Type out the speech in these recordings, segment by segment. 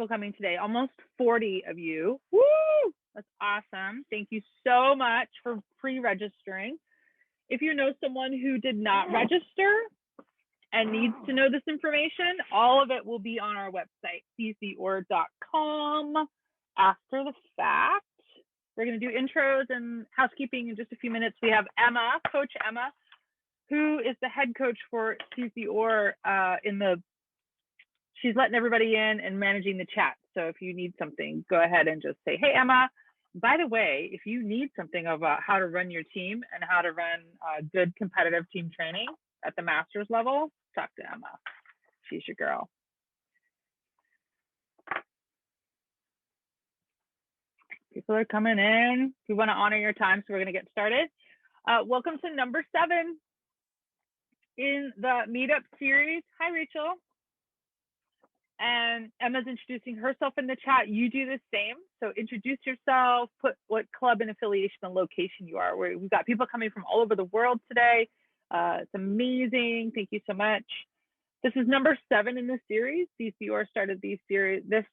coming today. Almost 40 of you. Woo! That's awesome. Thank you so much for pre-registering. If you know someone who did not register and needs to know this information, all of it will be on our website, seizetheoar.com. After the fact, we're going to do intros and housekeeping in just a few minutes. We have Emma, Coach Emma, who is the head coach for Seize The Oar she's letting everybody in and managing the chat. So if you need something, go ahead and just say, hey, Emma, by the way, if you need something about how to run your team and how to run good competitive team training at the master's level, talk to Emma. She's your girl. People are coming in. We want to honor your time, so we're going to get started. Welcome to number 7 in the Meetup series. Hi, Rachel. And Emma's introducing herself in the chat. You do the same. So introduce yourself, put what club and affiliation and location you are. We've got people coming from all over the world today. It's amazing. Thank you so much. This is number 7 in the series. Seize The Oar started this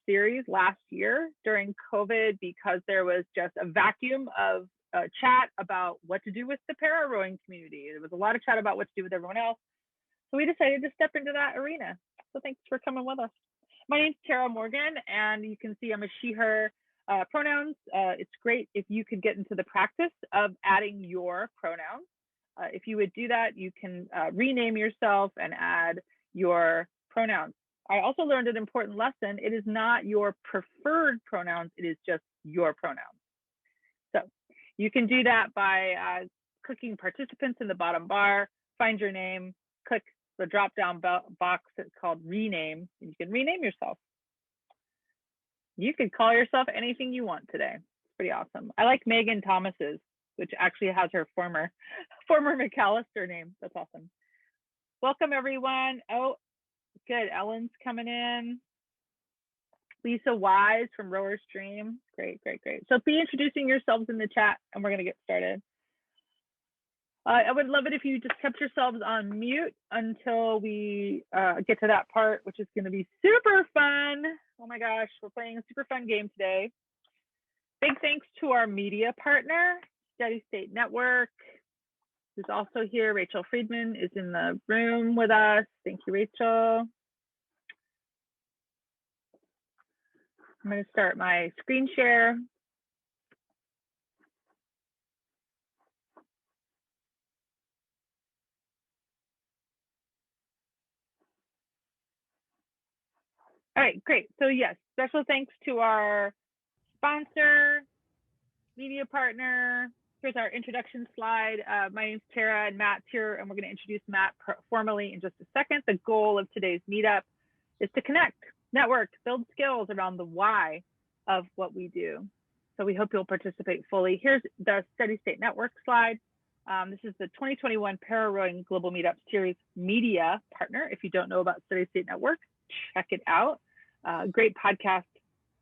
series last year during COVID because there was just a vacuum of chat about what to do with the para rowing community. There was a lot of chat about what to do with everyone else. So we decided to step into that arena. So thanks for coming with us. My name's Tara Morgan, and you can see I'm a she, her pronouns. It's great if you could get into the practice of adding your pronouns. If you would do that, you can rename yourself and add your pronouns. I also learned an important lesson. It is not your preferred pronouns. It is just your pronouns. So you can do that by clicking participants in the bottom bar, find your name, click the drop-down box that's called rename, and you can rename yourself. You could call yourself anything you want today. It's pretty awesome. I like Megan Thomas's, which actually has her former McAllister name. That's awesome. Welcome, everyone. Oh, good. Ellen's coming in. Lisa Wise from Rower Stream. Great, great, great. So be introducing yourselves in the chat, and we're going to get started. I would love it if you just kept yourselves on mute until we get to that part, which is going to be super fun. Oh my gosh, we're playing a super fun game today. Big thanks to our media partner, Steady State Network, who's also here. Rachel Friedman is in the room with us. Thank you, Rachel. I'm going to start my screen share. All right, great. So yes, special thanks to our sponsor, media partner. Here's our introduction slide. My name's Tara and Matt's here, and we're going to introduce Matt formally in just a second. The goal of today's meetup is to connect, network, build skills around the why of what we do. So we hope you'll participate fully. Here's the Steady State Network slide. This is the 2021 Para Rowing Global Meetup Series media partner. If you don't know about Steady State Network, check it out. Great podcast.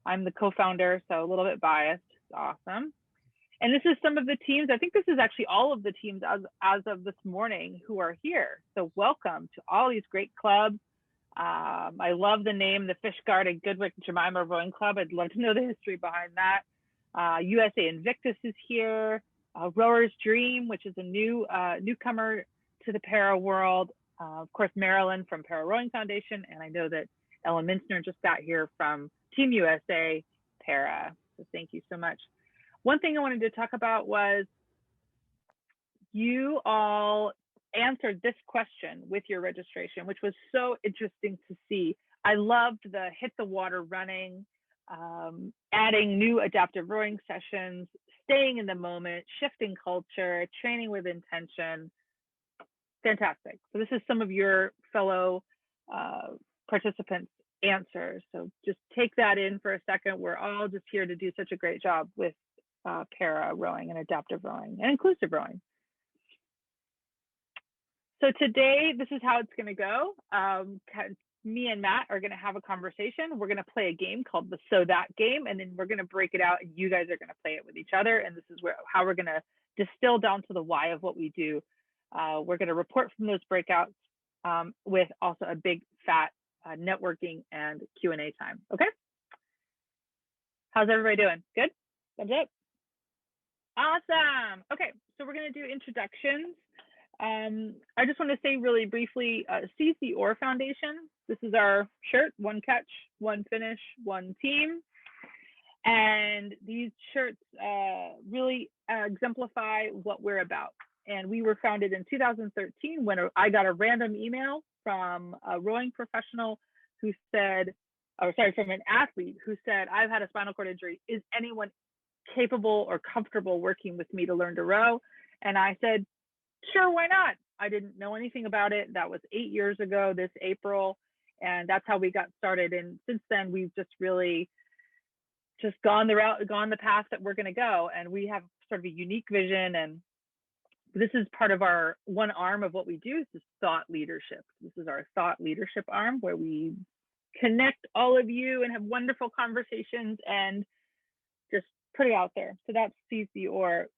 I'm the co-founder, so a little bit biased. Awesome. And this is some of the teams. I think this is actually all of the teams as of this morning who are here. So welcome to all these great clubs. I love the name, the Fishguard and Goodwick Jemima Rowing Club. I'd love to know the history behind that. USA Invictus is here. Rower's Dream, which is a newcomer to the para world. Of course, Marilyn from Para Rowing Foundation, and I know that Ellen Mintzner just got here from Team USA Para. So thank you so much. One thing I wanted to talk about was you all answered this question with your registration, which was so interesting to see. I loved the hit the water running, adding new adaptive rowing sessions, staying in the moment, shifting culture, training with intention. Fantastic. So this is some of your fellow participants' answers. So just take that in for a second. We're all just here to do such a great job with para rowing and adaptive rowing and inclusive rowing. So today, this is how it's going to go. Me and Matt are going to have a conversation. We're going to play a game called the So That game, and then we're going to break it out, and you guys are going to play it with each other. And this is how we're going to distill down to the why of what we do. We're going to report from those breakouts with also a big fat networking and Q&A time. Okay. How's everybody doing? Good? Thumbs up? Awesome. Okay, so we're going to do introductions. I just want to say really briefly, Seize The Oar Foundation. This is our shirt, one catch, one finish, one team. And these shirts really exemplify what we're about. And we were founded in 2013 when I got a random email from a rowing professional who said, from an athlete who said, I've had a spinal cord injury. Is anyone capable or comfortable working with me to learn to row? And I said, sure, why not? I didn't know anything about it. That was 8 years ago this April. And that's how we got started. And since then, we've just really just gone the path that we're going to go. And we have sort of a unique vision. And this is part of our one arm of what we do is thought leadership. This is our thought leadership arm where we connect all of you and have wonderful conversations and just put it out there. So that's Seize The Oar.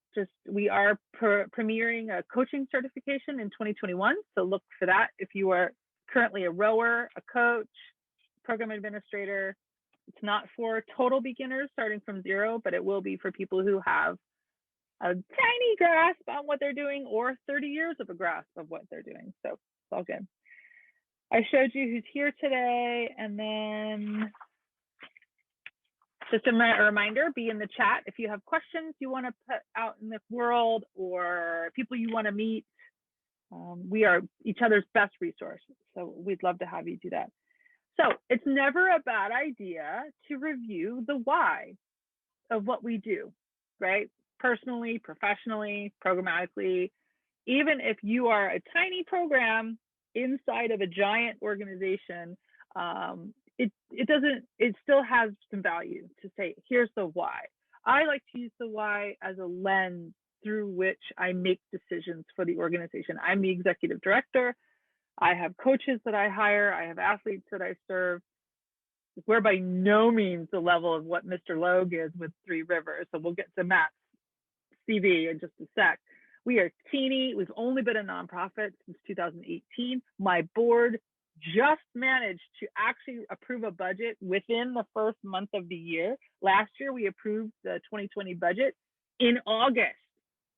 We are premiering a coaching certification in 2021. So look for that if you are currently a rower, a coach, program administrator. It's not for total beginners starting from zero, but it will be for people who have a tiny grasp on what they're doing or 30 years of a grasp of what they're doing. So it's all good. I showed you who's here today, and then just a reminder, be in the chat if you have questions you want to put out in the world or people you want to meet. We are each other's best resource, so we'd love to have you do that. So it's never a bad idea to review the why of what we do, right? Personally, professionally, programmatically. Even if you are a tiny program inside of a giant organization, it still has some value to say, here's the why. I like to use the why as a lens through which I make decisions for the organization. I'm the executive director. I have coaches that I hire. I have athletes that I serve. We're by no means the level of what Mr. Logue is with Three Rivers. So we'll get to Matt's CV in just a sec. We are teeny. We've only been a nonprofit since 2018. My board just managed to actually approve a budget within the first month of the year. Last year, we approved the 2020 budget in August.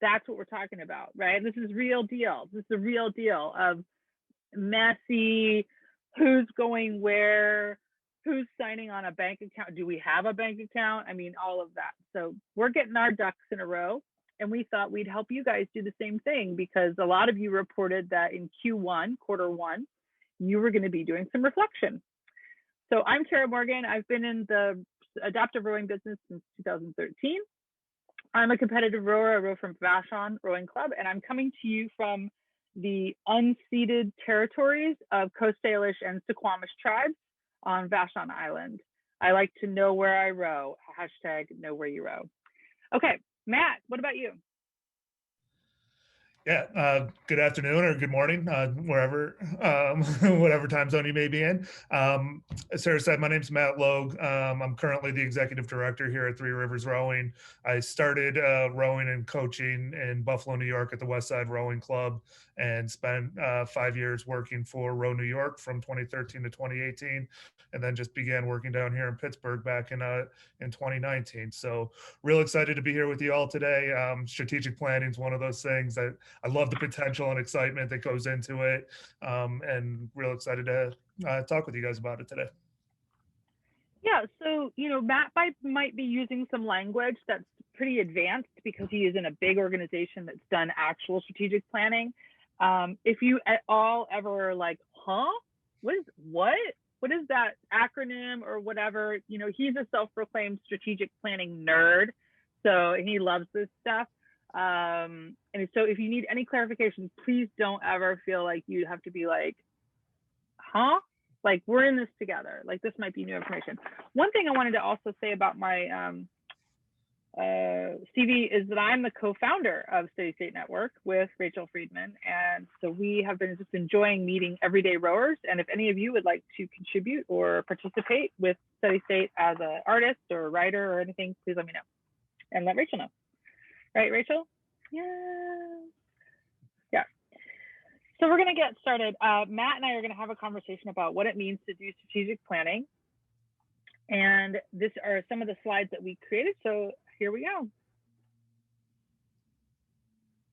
That's what we're talking about, right? This is real deal. This is the real deal of messy, who's going where, who's signing on a bank account. Do we have a bank account? I mean, all of that. So we're getting our ducks in a row. And we thought we'd help you guys do the same thing because a lot of you reported that in Q1, quarter one, you were going to be doing some reflection. So I'm Kara Morgan. I've been in the adaptive rowing business since 2013. I'm a competitive rower. I row from Vashon Rowing Club, and I'm coming to you from the unceded territories of Coast Salish and Suquamish tribes on Vashon Island. I like to know where I row. Hashtag know where you row. Okay, Matt, what about you? Yeah, good afternoon or good morning, wherever, whatever time zone you may be in. As Sarah said, my name's Matt Logue. I'm currently the executive director here at Three Rivers Rowing. I started rowing and coaching in Buffalo, New York at the West Side Rowing Club and spent 5 years working for Row New York from 2013 to 2018, and then just began working down here in Pittsburgh back in 2019. So real excited to be here with you all today. Strategic planning is one of those things that I love the potential and excitement that goes into it, and real excited to talk with you guys about it today. Yeah, so, Matt might be using some language that's pretty advanced because he is in a big organization that's done actual strategic planning. If you at all ever like, what is that acronym or whatever, he's a self-proclaimed strategic planning nerd. So he loves this stuff. And so if you need any clarification, please don't ever feel like you have to be like, like we're in this together. Like this might be new information. One thing I wanted to also say about my CV is that I'm the co-founder of Steady State Network with Rachel Friedman. And so we have been just enjoying meeting everyday rowers. And if any of you would like to contribute or participate with Steady State as an artist or a writer or anything, please let me know and let Rachel know. Right, Rachel? Yeah. So we're going to get started. Matt and I are going to have a conversation about what it means to do strategic planning. And this are some of the slides that we created. So here we go.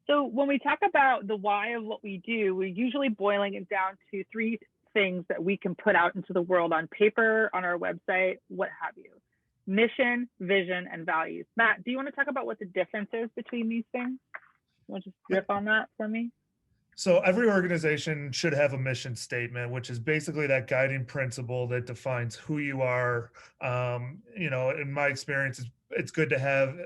So when we talk about the why of what we do, we're usually boiling it down to three things that we can put out into the world on paper, on our website, what have you. Mission, vision, and values. Matt, do you want to talk about what the difference is between these things? You want to just riff on that for me? So every organization should have a mission statement, which is basically that guiding principle that defines who you are. In my experience, it's good to have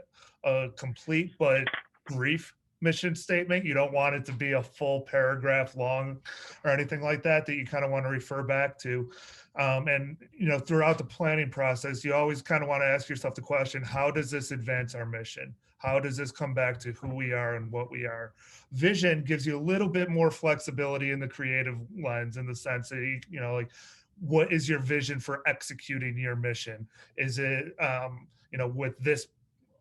a complete but brief mission statement. You don't want it to be a full paragraph long or anything like that you kind of want to refer back to. Throughout the planning process, you always kind of want to ask yourself the question, how does this advance our mission? How does this come back to who we are and what we are? Vision gives you a little bit more flexibility in the creative lens, in the sense that, what is your vision for executing your mission? Is it, with this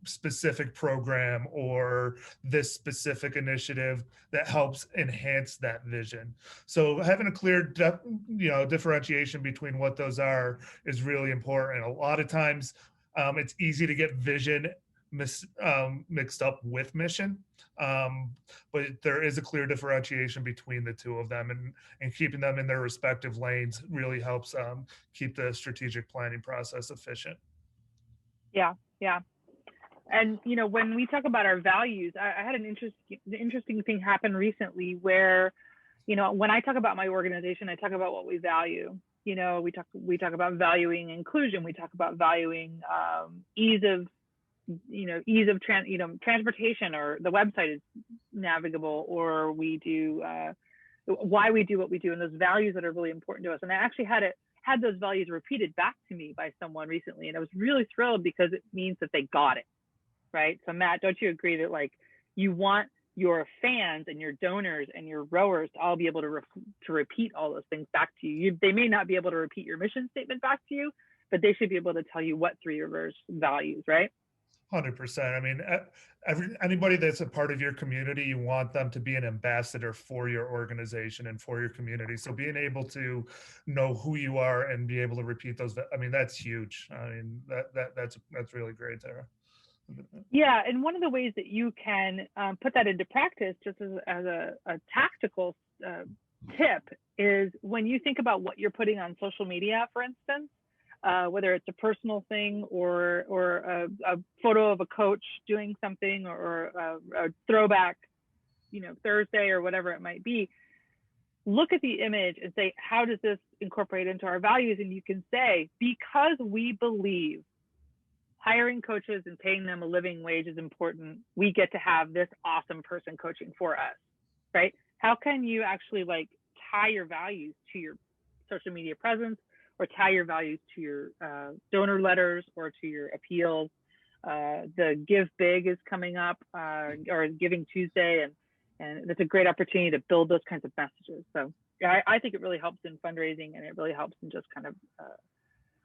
specific program or this specific initiative that helps enhance that vision? So having a clear differentiation between what those are is really important. A lot of times it's easy to get vision mixed up with mission, but there is a clear differentiation between the two of them, and keeping them in their respective lanes really helps keep the strategic planning process efficient. Yeah. And when we talk about our values, I had an interesting thing happen recently where, when I talk about my organization, I talk about what we value. We talk about valuing inclusion. We talk about valuing ease of transportation, or the website is navigable, or we do why we do what we do, and those values that are really important to us. And I actually had those values repeated back to me by someone recently, and I was really thrilled because it means that they got it, right? So Matt, don't you agree that you want your fans and your donors and your rowers to all be able to repeat all those things back to you? They may not be able to repeat your mission statement back to you, but they should be able to tell you what Three Rivers values, right? 100%. I mean, anybody that's a part of your community, you want them to be an ambassador for your organization and for your community. So being able to know who you are and be able to repeat those, that's huge. I mean, that's really great, Tara. Yeah, and one of the ways that you can put that into practice, just as a tactical tip, is when you think about what you're putting on social media, for instance, whether it's a personal thing or a photo of a coach doing something, or a throwback, Thursday or whatever it might be, look at the image and say, how does this incorporate into our values? And you can say, because we believe hiring coaches and paying them a living wage is important, we get to have this awesome person coaching for us, right? How can you actually tie your values to your social media presence, or tie your values to your donor letters or to your appeals? The Give Big is coming up, or Giving Tuesday, and that's a great opportunity to build those kinds of messages. So I think it really helps in fundraising, and it really helps in just kind of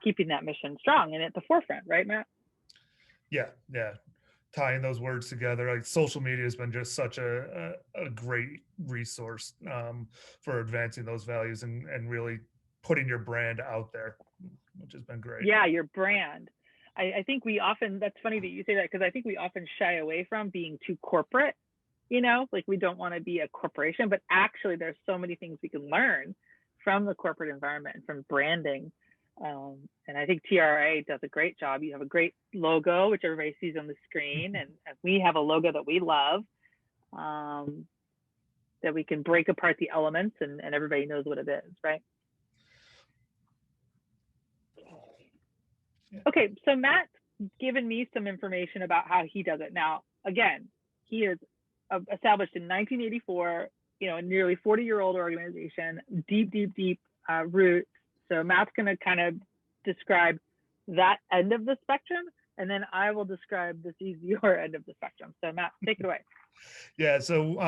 keeping that mission strong and at the forefront, right, Matt? Yeah. Tying those words together, social media has been just such a great resource for advancing those values and really putting your brand out there, which has been great. Yeah, your brand. I think we often, that's funny that you say that, because I think we often shy away from being too corporate, we don't want to be a corporation, but actually there's so many things we can learn from the corporate environment and from branding. And I think TRA does a great job. You have a great logo, which everybody sees on the screen, and we have a logo that we love, that we can break apart the elements, and everybody knows what it is, right? Okay, so Matt's given me some information about how he does it. Now, again, he is established in 1984, a nearly 40-year-old organization, deep roots. So Matt's going to kind of describe that end of the spectrum, and then I will describe the Seize The Oar end of the spectrum. So Matt, take it away. Yeah, so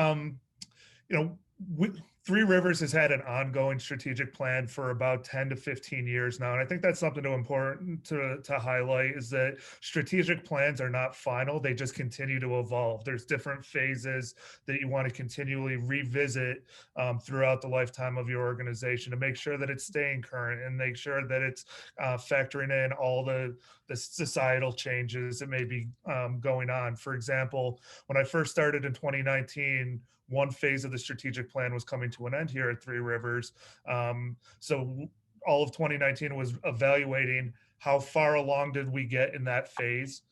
Three Rivers has had an ongoing strategic plan for about 10 to 15 years now. And I think that's something important to highlight is that strategic plans are not final. They just continue to evolve. There's different phases that you want to continually revisit throughout the lifetime of your organization to make sure that it's staying current and make sure that it's factoring in all the societal changes that may be going on. For example, when I first started in 2019, one phase of the strategic plan was coming to an end here at Three Rivers. So all of 2019 was evaluating how far along did we get in that phase.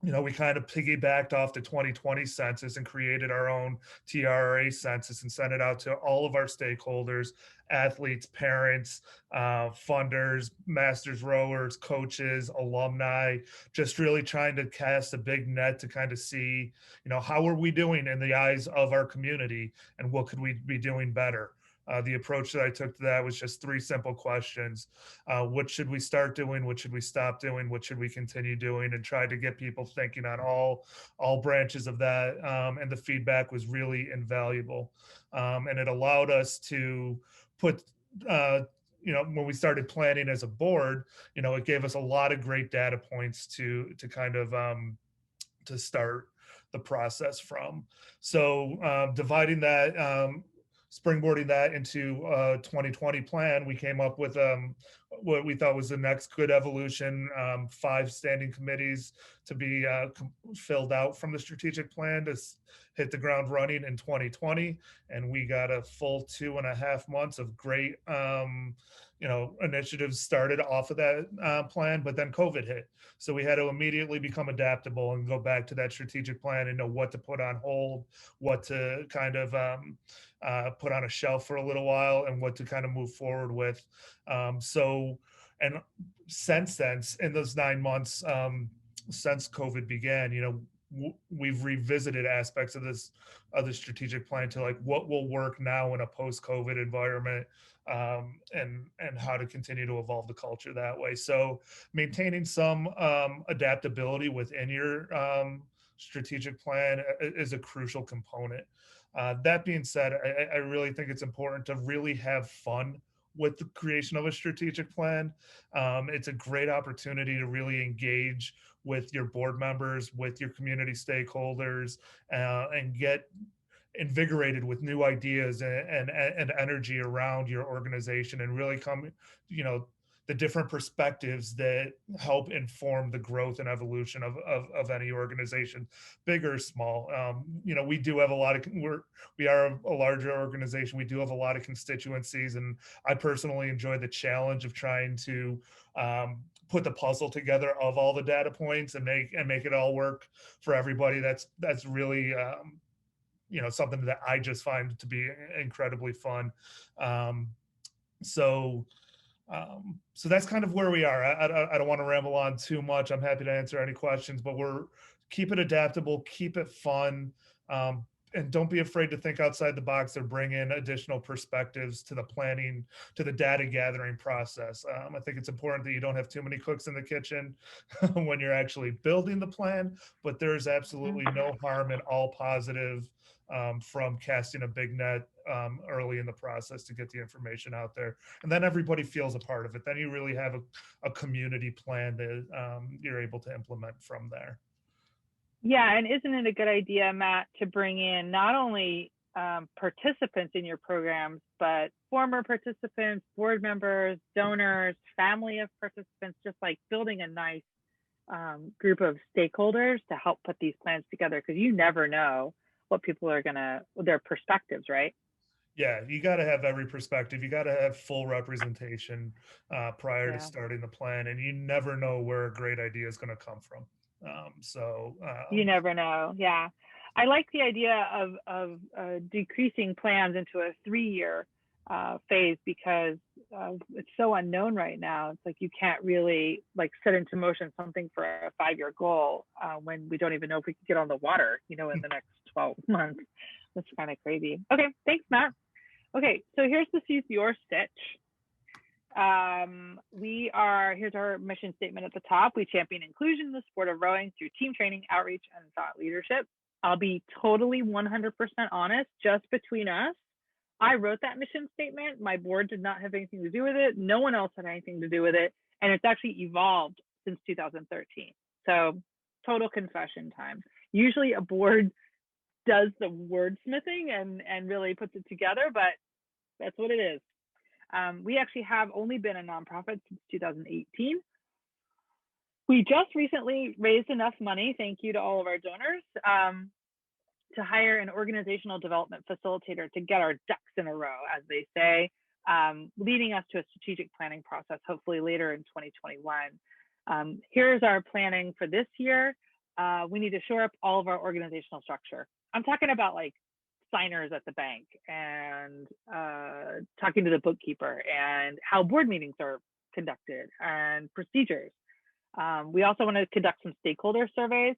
We kind of piggybacked off the 2020 census and created our own TRA census and sent it out to all of our stakeholders, athletes, parents, funders, masters rowers, coaches, alumni, just really trying to cast a big net to kind of see, how are we doing in the eyes of our community and what could we be doing better? The approach that I took to that was just three simple questions. What should we start doing? What should we stop doing? What should we continue doing? And try to get people thinking on all branches of that. And the feedback was really invaluable. And it allowed us to put, when we started planning as a board, it gave us a lot of great data points to kind of to start the process from. So dividing that, springboarding that into a 2020 plan, we came up with what we thought was the next good evolution, 5 standing committees to be filled out from the strategic plan to hit the ground running in 2020. And we got a full 2.5 months of great initiatives started off of that plan, but then COVID hit. So we had to immediately become adaptable and go back to that strategic plan and know what to put on hold, what to kind of put on a shelf for a little while, and what to kind of move forward with. And since then, in those 9 months since COVID began, we've revisited aspects of the strategic plan to like what will work now in a post-COVID environment, and how to continue to evolve the culture that way. So maintaining some adaptability within your strategic plan is a crucial component. That being said, I really think it's important to really have fun with the creation of a strategic plan. It's a great opportunity to really engage with your board members, with your community stakeholders, and get invigorated with new ideas and energy around your organization, and really come, the different perspectives that help inform the growth and evolution of any organization, big or small. We do have we are a larger organization. We do have a lot of constituencies, and I personally enjoy the challenge of trying to put the puzzle together of all the data points and make it all work for everybody. That's really something that I just find to be incredibly fun. So that's kind of where we are. I don't want to ramble on too much. I'm happy to answer any questions, but keep it adaptable, keep it fun, and don't be afraid to think outside the box or bring in additional perspectives to the planning, to the data gathering process. I think it's important that you don't have too many cooks in the kitchen when you're actually building the plan, but there's absolutely no harm in all positive from casting a big net early in the process to get the information out there. And then everybody feels a part of it. Then you really have a community plan that you're able to implement from there. Yeah, and isn't it a good idea, Matt, to bring in not only participants in your programs, but former participants, board members, donors, family of participants, just like building a nice group of stakeholders to help put these plans together, because you never know what people are their perspectives, right? Yeah, you got to have every perspective. You got to have full representation prior to starting the plan, and you never know where a great idea is going to come from. You never know. Yeah, I like the idea of decreasing plans into a 3-year phase, because it's so unknown right now. It's like you can't really set into motion something for a 5-year goal when we don't even know if we can get on the water, in the next 12 months. That's kind of crazy. Okay, thanks, Matt. Okay, so here's the Seize The Oar stitch. Here's our mission statement at the top. We champion inclusion in the sport of rowing through team training, outreach, and thought leadership. I'll be totally 100% honest, just between us. I wrote that mission statement. My board did not have anything to do with it. No one else had anything to do with it. And it's actually evolved since 2013. So total confession time. Usually a board does the wordsmithing and really puts it together, but that's what it is. We actually have only been a nonprofit since 2018. We just recently raised enough money, thank you to all of our donors, to hire an organizational development facilitator to get our ducks in a row, as they say, leading us to a strategic planning process, hopefully later in 2021. Here's our planning for this year. We need to shore up all of our organizational structure. I'm talking about like signers at the bank and talking to the bookkeeper and how board meetings are conducted and procedures. We also want to conduct some stakeholder surveys.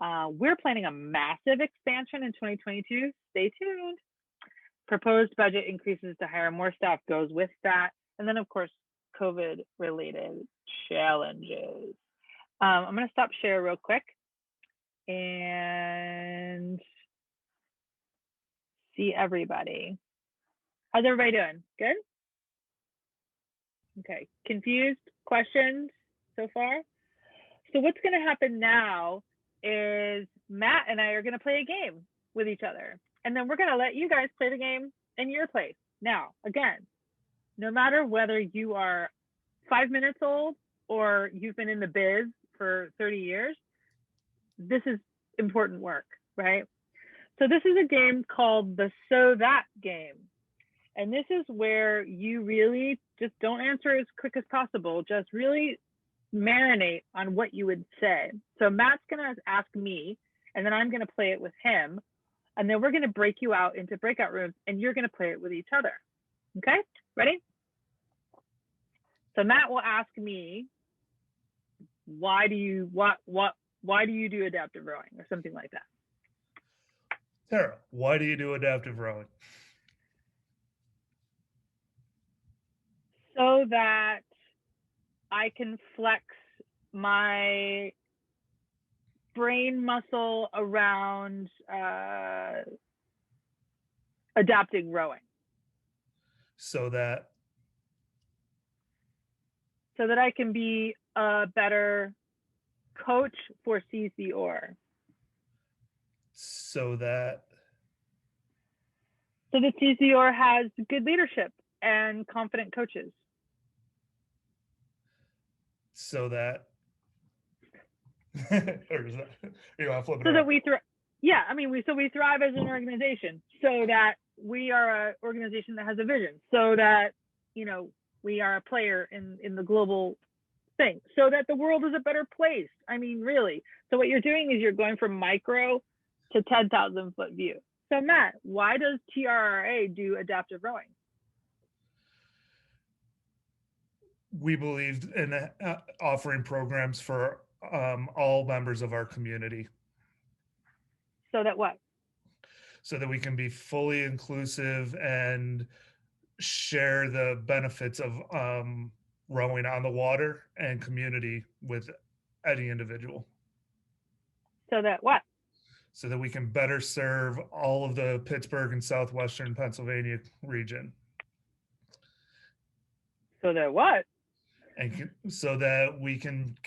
We're planning a massive expansion in 2022. Stay tuned. Proposed budget increases to hire more staff goes with that. And then, of course, COVID-related challenges. I'm going to stop share real quick and see everybody. How's everybody doing? Good? Okay. Confused? Questions so far? So what's going to happen now is Matt and I are going to play a game with each other. And then we're going to let you guys play the game in your place. Now, again, no matter whether you are 5 minutes old or you've been in the biz for 30 years, this is important work, right? So this is a game called the So That game. And this is where you really just don't answer as quick as possible. Just really marinate on what you would say. So Matt's going to ask me, and then I'm going to play it with him. And then we're going to break you out into breakout rooms, and you're going to play it with each other. Okay, ready? So Matt will ask me, why do you do adaptive rowing, or something like that. Tara, why do you do adaptive rowing? So that I can flex my brain muscle around adapting rowing. So that I can be a better coach for Seize The Oar. So that Seize The Oar has good leadership and confident coaches. So that or is that you want to flip it so around? That we we thrive as an organization, so that we are an organization that has a vision, so that we are a player in the global thing, so that the world is a better place. I mean, really. So what you're doing is you're going from micro to 10,000 foot view. So Matt, why does TRRA do adaptive rowing? We believed in offering programs for all members of our community. So that what? So that we can be fully inclusive and share the benefits of rowing on the water and community with any individual. So that what? So that we can better serve all of the Pittsburgh and Southwestern Pennsylvania region. So that what? And so that we can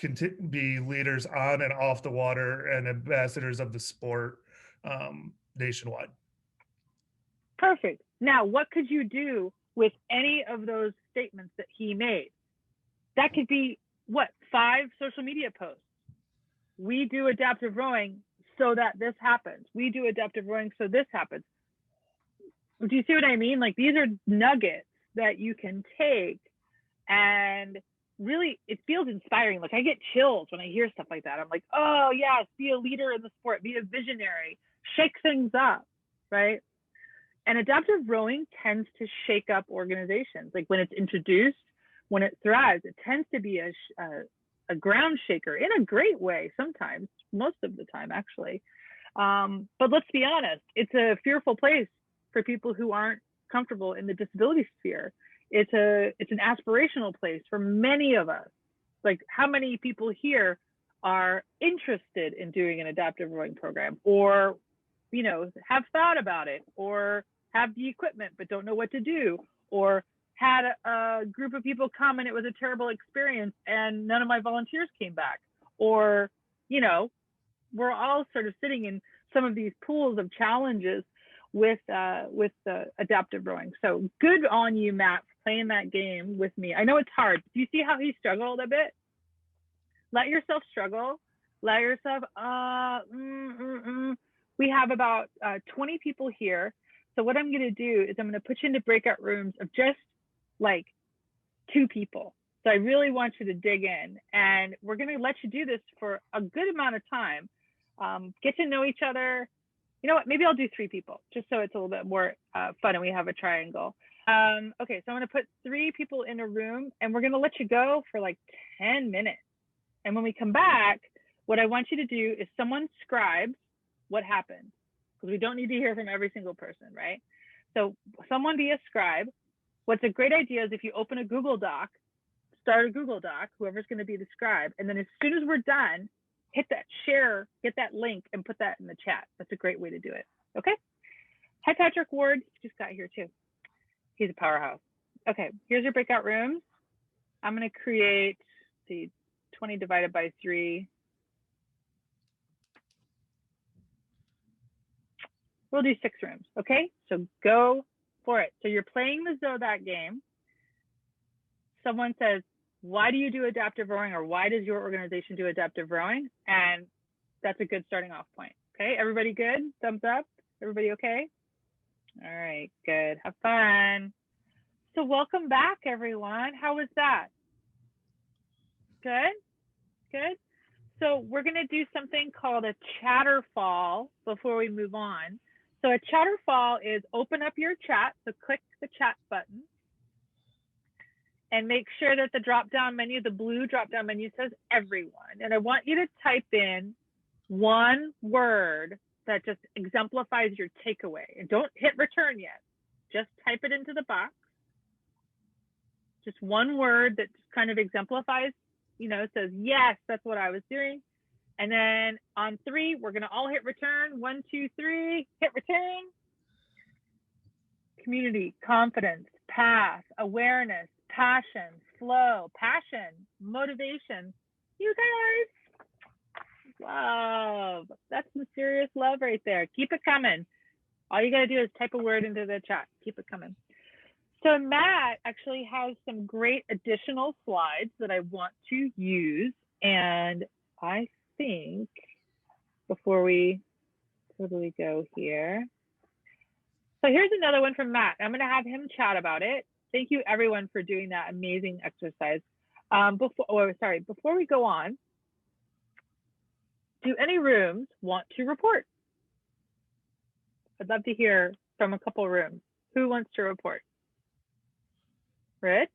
be leaders on and off the water and ambassadors of the sport nationwide. Perfect. Now, what could you do with any of those statements that he made? That could be, 5 social media posts. We do adaptive rowing so that this happens. We do adaptive rowing so this happens. Do you see what I mean? Like, these are nuggets that you can take, and really, it feels inspiring. Like, I get chills when I hear stuff like that. I'm like, oh yes, be a leader in the sport, be a visionary, shake things up, right? And adaptive rowing tends to shake up organizations. Like, when it's introduced, when it thrives, it tends to be a ground shaker in a great way sometimes, most of the time actually. But let's be honest, it's a fearful place for people who aren't comfortable in the disability sphere. It's an aspirational place for many of us. Like, how many people here are interested in doing an adaptive rowing program or have thought about it, or have the equipment but don't know what to do, or had a group of people come and it was a terrible experience and none of my volunteers came back, or we're all sort of sitting in some of these pools of challenges with adaptive rowing. So good on you, Matt, for playing that game with me. I know it's hard. Do you see how he struggled a bit? Let yourself struggle. Let yourself, We have about 20 people here. So what I'm gonna do is I'm gonna put you into breakout rooms of just like 2 people. So I really want you to dig in, and we're gonna let you do this for a good amount of time. Get to know each other. You know what, maybe I'll do 3 people, just so it's a little bit more fun and we have a triangle. Okay, so I'm gonna put 3 people in a room and we're gonna let you go for like 10 minutes. And when we come back, what I want you to do is someone scribes what happened, because we don't need to hear from every single person, right? So someone be a scribe. What's a great idea is if you open a Google Doc, start a Google Doc, whoever's gonna be the scribe, and then as soon as we're done, hit that share, get that link and put that in the chat. That's a great way to do it, okay? Hi, Patrick Ward, he just got here too. He's a powerhouse. Okay, here's your breakout rooms. I'm gonna create, see, 20 divided by 3. We'll do 6 rooms, okay? So go for it. So you're playing the Zodat game. Someone says, why do you do adaptive rowing, or why does your organization do adaptive rowing? And that's a good starting off point, okay? Everybody good? Thumbs up? Everybody okay? All right, good, have fun. So welcome back, everyone. How was that? Good, good. So we're gonna do something called a chatterfall before we move on. So a chatterfall is open up your chat, so click the chat button and make sure that the drop-down menu, the blue drop-down menu says everyone. And I want you to type in one word that just exemplifies your takeaway. And don't hit return yet. Just type it into the box. Just one word that just kind of exemplifies, says, yes, that's what I was doing. And then on 3, we're gonna all hit return. 1, 2, 3, hit return. Community, confidence, path, awareness, passion, flow, passion, motivation. You guys, love. That's some serious love right there. Keep it coming. All you gotta do is type a word into the chat. Keep it coming. So Matt actually has some great additional slides that I want to use. And I think before we totally go here. So here's another one from Matt. I'm gonna have him chat about it. Thank you everyone for doing that amazing exercise. Before we go on, do any rooms want to report? I'd love to hear from a couple rooms. Who wants to report? Rich?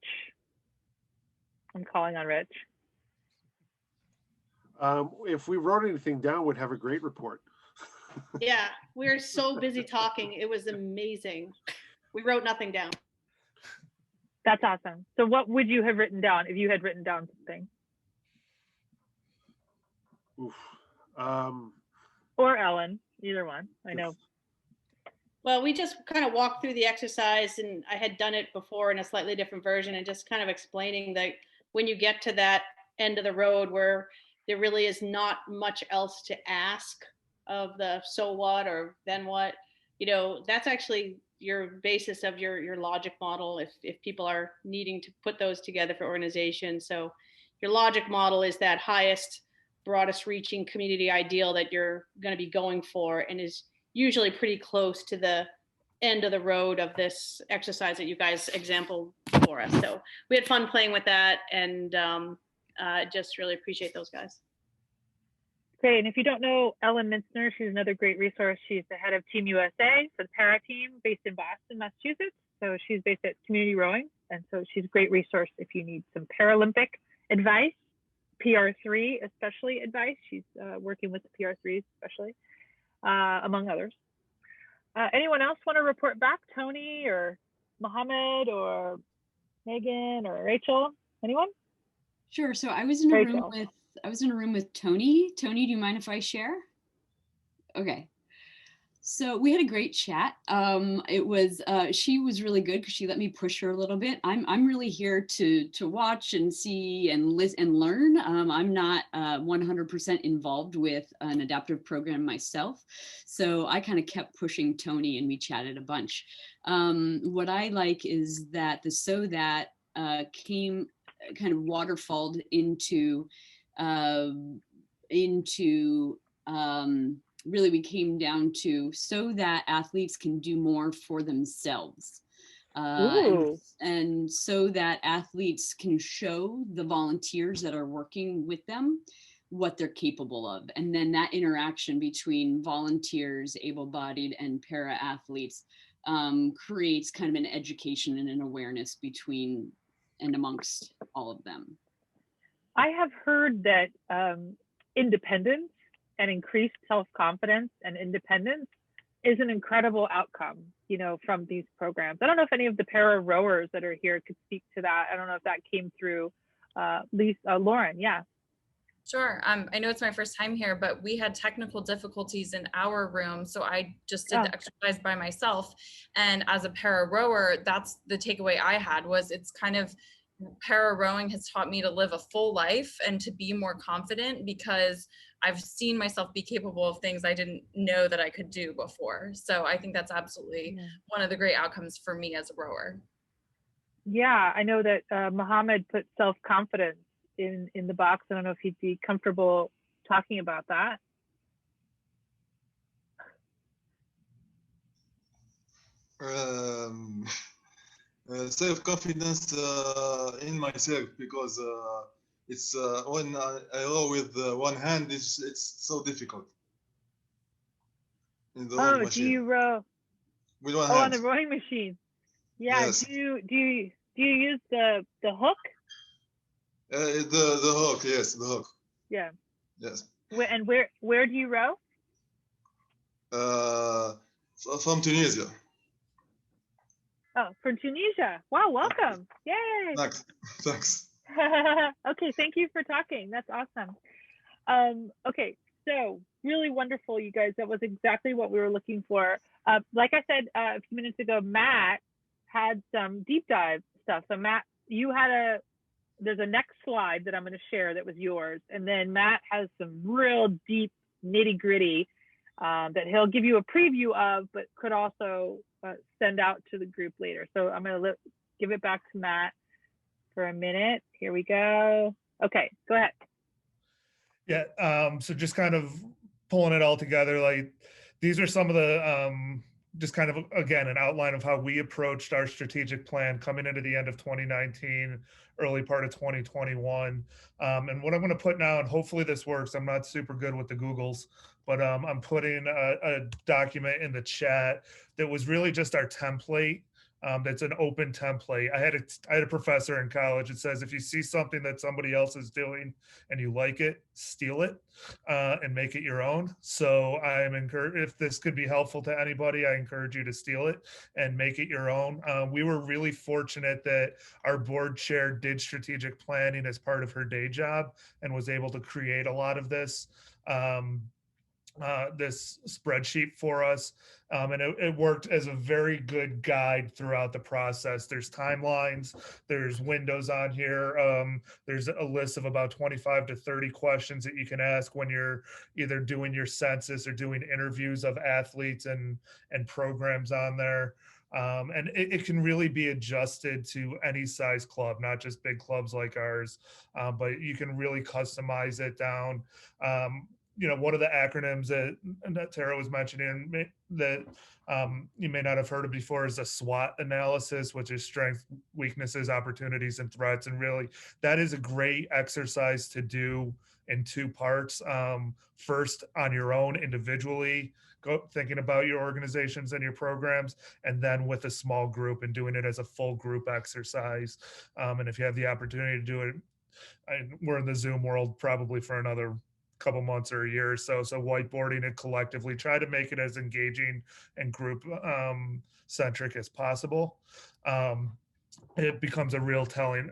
I'm calling on Rich. If we wrote anything down, we'd have a great report. Yeah, we were so busy talking. It was amazing. We wrote nothing down. That's awesome. So what would you have written down if you had written down something? Oof. Or Ellen, either one. I know. Well, we just kind of walked through the exercise, and I had done it before in a slightly different version, and just kind of explaining that when you get to that end of the road where there really is not much else to ask of the so what or then what, that's actually your basis of your logic model if people are needing to put those together for organizations. So your logic model is that highest, broadest reaching community ideal that you're going to be going for, and is usually pretty close to the end of the road of this exercise that you guys exampled for us. So we had fun playing with that, and just really appreciate those guys. Great. And if you don't know Ellen Mintzner, she's another great resource. She's the head of Team USA for the para team based in Boston, Massachusetts. So she's based at Community Rowing. And so she's a great resource if you need some Paralympic advice, PR3 especially advice. She's working with the PR3s especially, among others. Anyone else want to report back? Tony or Mohammed or Megan or Rachel? Anyone? Sure. So I was in a room with Tony. Tony, do you mind if I share? Okay. So we had a great chat. It was she was really good because she let me push her a little bit. I'm really here to watch and see and listen and learn. I'm not 100% involved with an adaptive program myself, so I kind of kept pushing Tony and we chatted a bunch. What I like is that the so that came kind of waterfalled into really we came down to so that athletes can do more for themselves. Ooh. And so that athletes can show the volunteers that are working with them what they're capable of. And then that interaction between volunteers, able-bodied and para-athletes creates kind of an education and an awareness between and amongst all of them. I have heard that independence and increased self-confidence and independence is an incredible outcome, you know, from these programs. I don't know if any of the para rowers that are here could speak to that. I don't know if that came through. Lauren, yeah. Sure. I know it's my first time here, but we had technical difficulties in our room. So I just did the exercise by myself. And as a para rower, that's the takeaway I had was it's kind of para rowing has taught me to live a full life and to be more confident because I've seen myself be capable of things I didn't know that I could do before. So I think that's absolutely one of the great outcomes for me as a rower. Yeah, I know that Mohammed put self-confidence in the box. I don't know if he'd be comfortable talking about that. Self-confidence in myself because it's when I row with one hand, it's so difficult. In the rowing machine. Do you row? With one hand. On the rowing machine. Yeah. Yes. Do you use the hook? The hook, yes, the hook. Yeah. Yes. And where do you row? From Tunisia. Oh, from Tunisia. Wow, welcome. Yay. Thanks. Okay, thank you for talking. That's awesome. Okay, so really wonderful, you guys. That was exactly what we were looking for. Like I said a few minutes ago, Matt had some deep dive stuff. So Matt, there's a next slide that I'm going to share that was yours. And then Matt has some real deep nitty gritty that he'll give you a preview of, but could also send out to the group later. So I'm going to give it back to Matt for a minute. Here we go. Okay, go ahead. Yeah, so just kind of pulling it all together, like these are some of the, just kind of, again, an outline of how we approached our strategic plan coming into the end of 2019, early part of 2021. And what I'm going to put now, and hopefully this works, I'm not super good with the Googles, but I'm putting a document in the chat that was really just our template. That's an open template. I had a professor in college that says, if you see something that somebody else is doing and you like it, steal it and make it your own. So I'm encouraged, if this could be helpful to anybody, I encourage you to steal it and make it your own. We were really fortunate that our board chair did strategic planning as part of her day job and was able to create a lot of this. This spreadsheet for us. And it worked as a very good guide throughout the process. There's timelines, there's windows on here. There's a list of about 25 to 30 questions that you can ask when you're either doing your census or doing interviews of athletes and programs on there. And it can really be adjusted to any size club, not just big clubs like ours, but you can really customize it down. You know, one of the acronyms that Tara was mentioning that you may not have heard of before is a SWOT analysis, which is strengths, weaknesses, opportunities, and threats. And really, that is a great exercise to do in two parts. First, on your own individually, thinking about your organizations and your programs, and then with a small group and doing it as a full group exercise. And if you have the opportunity to do it, we're in the Zoom world probably for another couple months or a year or so. So whiteboarding it collectively, try to make it as engaging and group centric as possible. it becomes a real telling,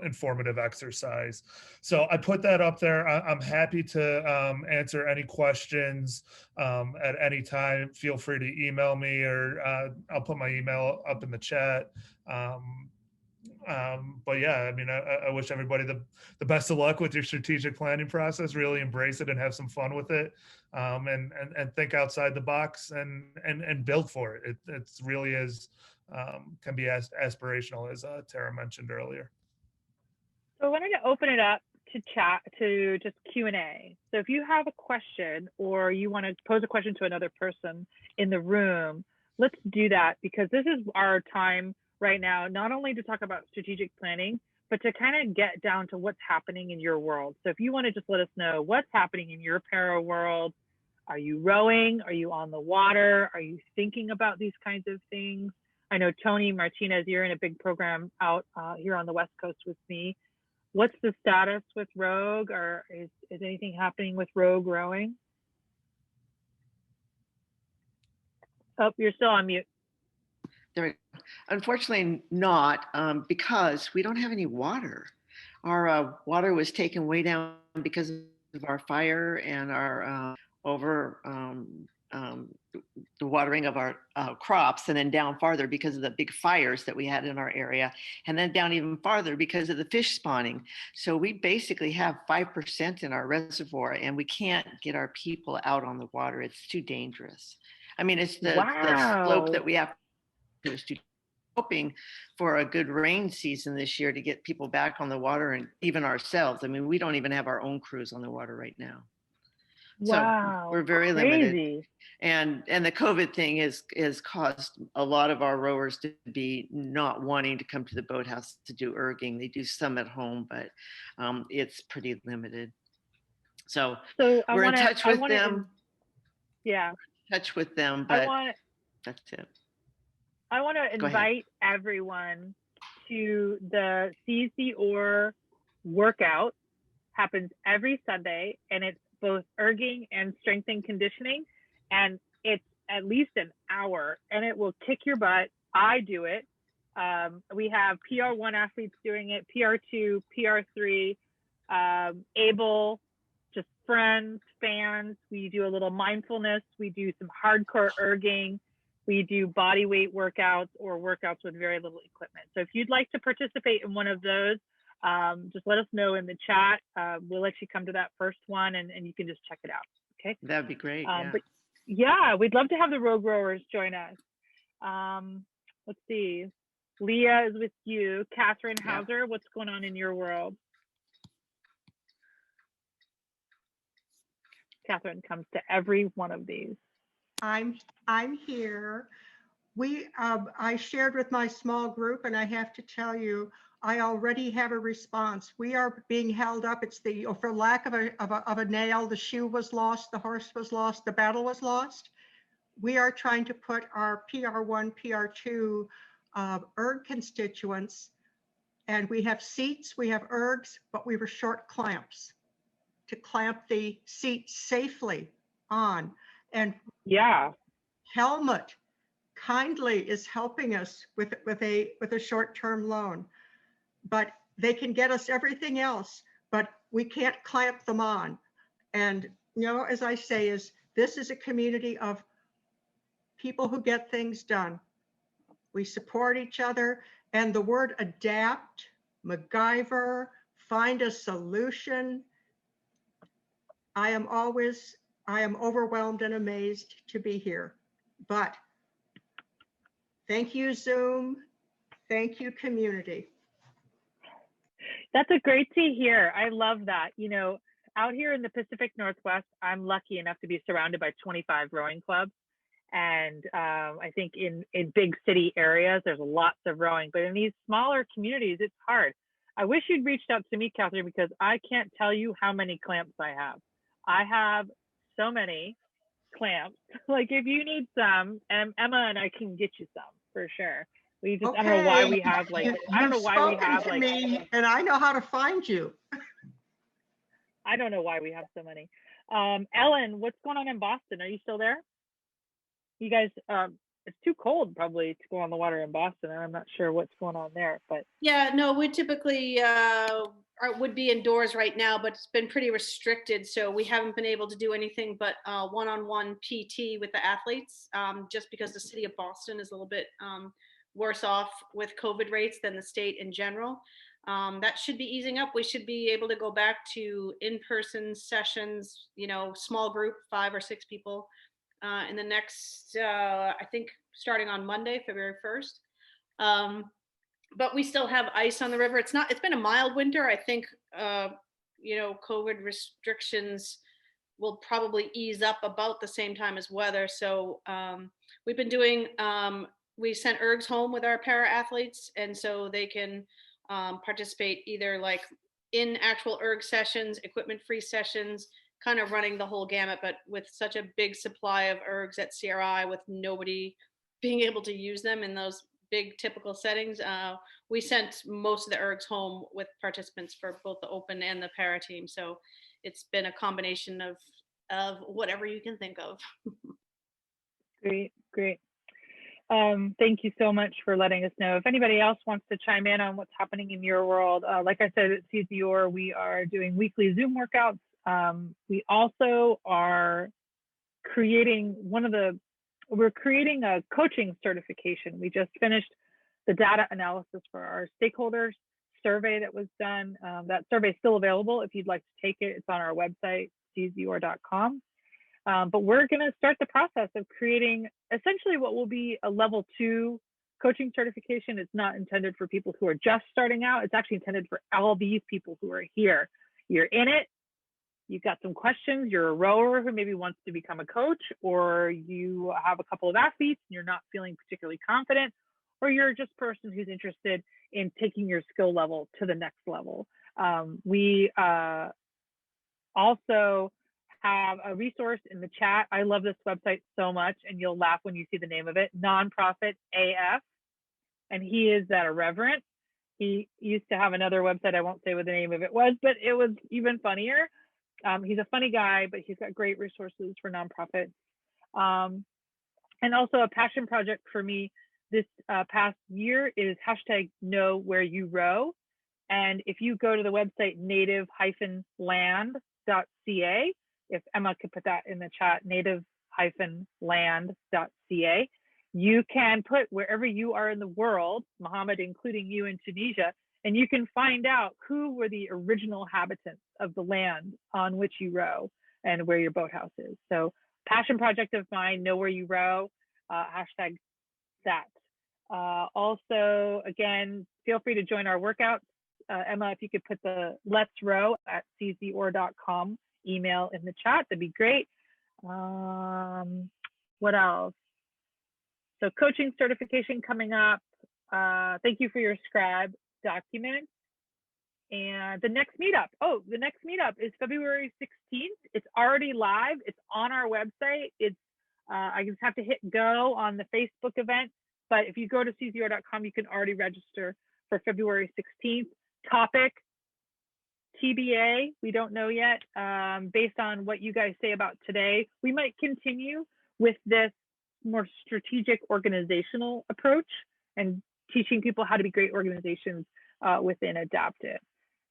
informative exercise. So I put that up there. I'm happy to answer any questions at any time. Feel free to email me, or I'll put my email up in the chat. But yeah, I mean, I wish everybody the best of luck with your strategic planning process. Really embrace it and have some fun with it, and think outside the box and build for it. It's really is can be as aspirational as Tara mentioned earlier. So I wanted to open it up to chat, to just Q&A. So if you have a question or you want to pose a question to another person in the room, let's do that, because this is our time right now, not only to talk about strategic planning, but to kind of get down to what's happening in your world. So if you want to just let us know what's happening in your para world. Are you rowing? Are you on the water? Are you thinking about these kinds of things? I know Tony Martinez, you're in a big program out here on the West Coast with me. What's the status with Rogue, or is anything happening with Rogue rowing? Oh, you're still on mute. There, unfortunately not, because we don't have any water. Our water was taken way down because of our fire and our the watering of our crops, and then down farther because of the big fires that we had in our area, and then down even farther because of the fish spawning. So we basically have 5% in our reservoir, and we can't get our people out on the water. It's too dangerous. I mean, it's the slope that we have to do. Hoping for a good rain season this year to get people back on the water, and even ourselves. I mean, we don't even have our own crews on the water right now. Wow, so we're very limited. And the COVID thing has caused a lot of our rowers to be not wanting to come to the boathouse to do erging. They do some at home, but it's pretty limited. So we're in touch with them. Yeah. Touch with them, but that's it. I want to invite everyone to the Seize the Oar workout. Happens every Sunday, and it's both erging and strength and conditioning, and it's at least an hour, and it will kick your butt. I do it. We have PR1 athletes doing it, PR2, PR3, able, just friends, fans. We do a little mindfulness. We do some hardcore erging. We do body weight workouts or workouts with very little equipment. So if you'd like to participate in one of those, just let us know in the chat. We'll let you come to that first one, and you can just check it out. Okay. That'd be great. But yeah, we'd love to have the Rogue Rowers join us. Let's see. Leah is with you. Catherine Hauser, what's going on in your world? Catherine comes to every one of these. I'm here. I shared with my small group, and I have to tell you, I already have a response. We are being held up. It's for lack of a nail, the shoe was lost, the horse was lost, the battle was lost. We are trying to put our PR1, PR2 erg constituents, and we have seats, we have ergs, but we were short clamps to clamp the seat safely on. And Helmut kindly is helping us with a short-term loan, but they can get us everything else, but we can't clamp them on. And as I say, this is a community of people who get things done. We support each other, and the word adapt, MacGyver, find a solution. I am overwhelmed and amazed to be here, but thank you, Zoom. Thank you, community. That's great to hear. I love that. Out here in the Pacific Northwest, I'm lucky enough to be surrounded by 25 rowing clubs. And I think in big city areas, there's lots of rowing, but in these smaller communities, it's hard. I wish you'd reached out to me, Catherine, because I can't tell you how many clamps I have. I have so many clamps. Like if you need some, Emma and I can get you some for sure. We just, okay. I don't know why we have me, and I know how to find you. I don't know why we have so many. Ellen, what's going on in Boston? Are you still there? You guys, it's too cold probably to go on the water in Boston, and I'm not sure what's going on there. But Yeah, no, we typically would be indoors right now, but it's been pretty restricted. So we haven't been able to do anything but one-on-one PT with the athletes, just because the city of Boston is a little bit worse off with COVID rates than the state in general. That should be easing up. We should be able to go back to in-person sessions, small group, 5 or 6 people in the next, I think, starting on Monday, February 1st. But we still have ice on the river. It's been a mild winter. I think, COVID restrictions will probably ease up about the same time as weather. So we've been doing, we sent ergs home with our para athletes, and so they can participate either like in actual erg sessions, equipment free sessions, kind of running the whole gamut. But with such a big supply of ergs at CRI, with nobody being able to use them in those big typical settings, we sent most of the ergs home with participants for both the open and the para team. So it's been a combination of whatever you can think of. Great. Thank you so much for letting us know. If anybody else wants to chime in on what's happening in your world, like I said, at Seize The Oar, we are doing weekly Zoom workouts. We also are creating we're creating a coaching certification. We just finished the data analysis for our stakeholders survey that was done. That survey is still available if you'd like to take it. It's on our website, seizetheoar.com. But we're going to start the process of creating essentially what will be a level 2 coaching certification. It's not intended for people who are just starting out. It's actually intended for all these people who are here. You're in it. You've got some questions. You're a rower who maybe wants to become a coach, or you have a couple of athletes and you're not feeling particularly confident, or you're just a person who's interested in taking your skill level to the next level. We also have a resource in the chat. I love this website so much, and you'll laugh when you see the name of it, Nonprofit AF. And he is that irreverent. He used to have another website. I won't say what the name of it was, but it was even funnier. He's a funny guy, but he's got great resources for nonprofits. And also a passion project for me this past year is #KnowWhereYouRow. And if you go to the website native-land.ca, if Emma could put that in the chat, native-land.ca, you can put wherever you are in the world, Mohammed, including you in Tunisia, and you can find out who were the original inhabitants of the land on which you row and where your boathouse is. So passion project of mine, know where you row, #that. Also, again, feel free to join our workouts. Emma, if you could put the let's row at seizetheoar.com email in the chat, that'd be great. What else? So coaching certification coming up. Thank you for your scribe document. And the next meetup. The next meetup is February 16th. It's already live. It's on our website. It's I just have to hit go on the Facebook event. But if you go to seizetheoar.com, you can already register for February 16th. Topic, TBA, we don't know yet. Based on what you guys say about today, we might continue with this more strategic organizational approach and teaching people how to be great organizations within Adaptive.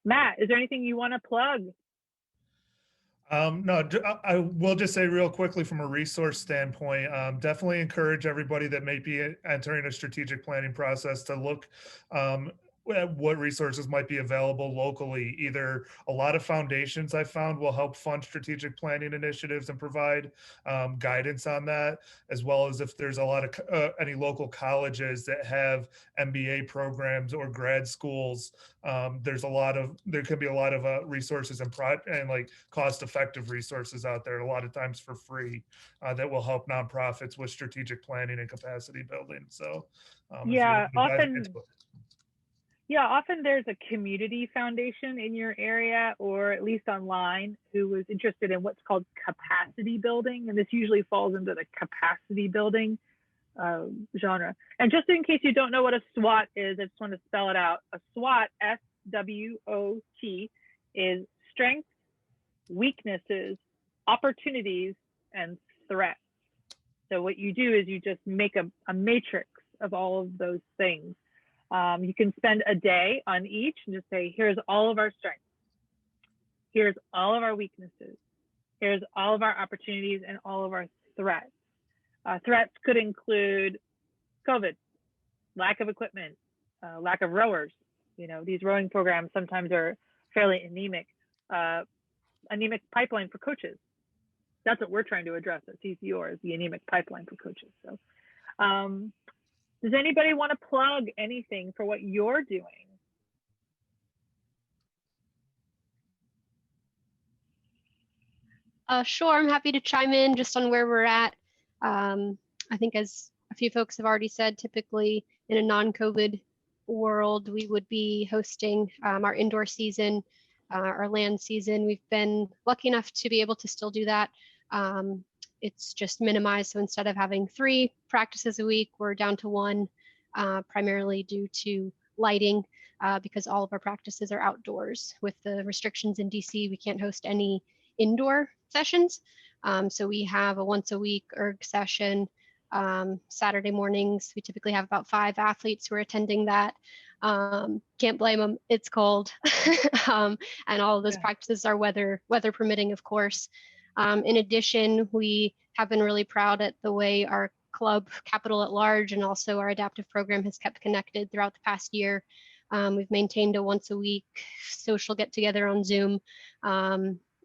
Matt, is there anything you want to plug? No, I will just say real quickly from a resource standpoint, definitely encourage everybody that may be entering a strategic planning process to look what resources might be available locally. Either a lot of foundations I found will help fund strategic planning initiatives and provide guidance on that, as well as if there's a lot of any local colleges that have MBA programs or grad schools. There could be a lot of resources and like cost-effective resources out there, a lot of times for free, that will help nonprofits with strategic planning and capacity building. So often there's a community foundation in your area, or at least online, who is interested in what's called capacity building. And this usually falls into the capacity building genre. And just in case you don't know what a SWOT is, I just want to spell it out. A SWOT, SWOT, is strengths, weaknesses, opportunities, and threats. So what you do is you just make a matrix of all of those things. You can spend a day on each and just say, here's all of our strengths. Here's all of our weaknesses. Here's all of our opportunities and all of our threats. Threats could include COVID, lack of equipment, lack of rowers. You know, these rowing programs sometimes are fairly anemic. Anemic pipeline for coaches. That's what we're trying to address at Seize The Oar, is the anemic pipeline for coaches. So does anybody want to plug anything for what you're doing? Sure, I'm happy to chime in just on where we're at. I think as a few folks have already said, typically in a non-COVID world, we would be hosting our indoor season, our land season. We've been lucky enough to be able to still do that. It's just minimized. So instead of having 3 practices a week, we're down to 1, primarily due to lighting, because all of our practices are outdoors. With the restrictions in DC, we can't host any indoor sessions. So we have a once a week erg session. Saturday mornings, we typically have about 5 athletes who are attending that. Can't blame them, it's cold. And all of those practices are weather permitting, of course. In addition, we have been really proud at the way our club capital at large and also our adaptive program has kept connected throughout the past year. We've maintained a once a week social get together on Zoom.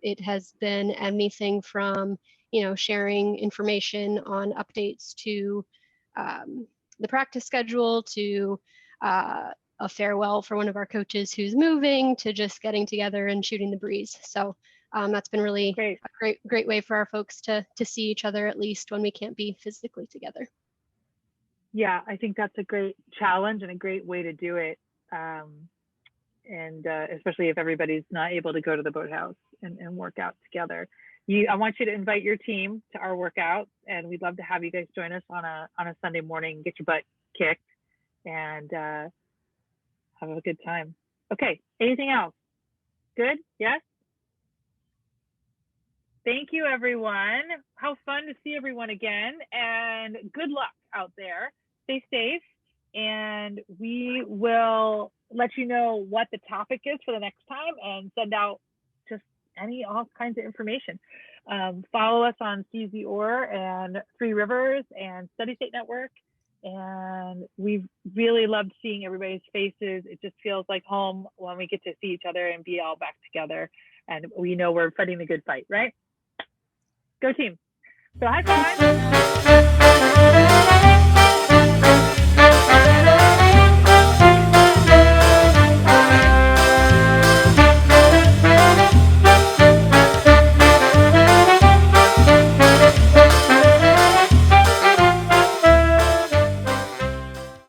It has been anything from, you know, sharing information on updates to the practice schedule, to a farewell for one of our coaches who's moving, to just getting together and shooting the breeze. So that's been really a great way for our folks to see each other, at least when we can't be physically together. Yeah, I think that's a great challenge and a great way to do it. And especially if everybody's not able to go to the boathouse and work out together. I want you to invite your team to our workout, and we'd love to have you guys join us on a Sunday morning, get your butt kicked, and have a good time. Okay, anything else? Good, yes? Thank you, everyone. How fun to see everyone again, and good luck out there. Stay safe, and we will let you know what the topic is for the next time and send out just all kinds of information. Follow us on Seize The Oar and Three Rivers and Study State Network. And we've really loved seeing everybody's faces. It just feels like home when we get to see each other and be all back together. And we know we're fighting the good fight, right? Go team. So high five.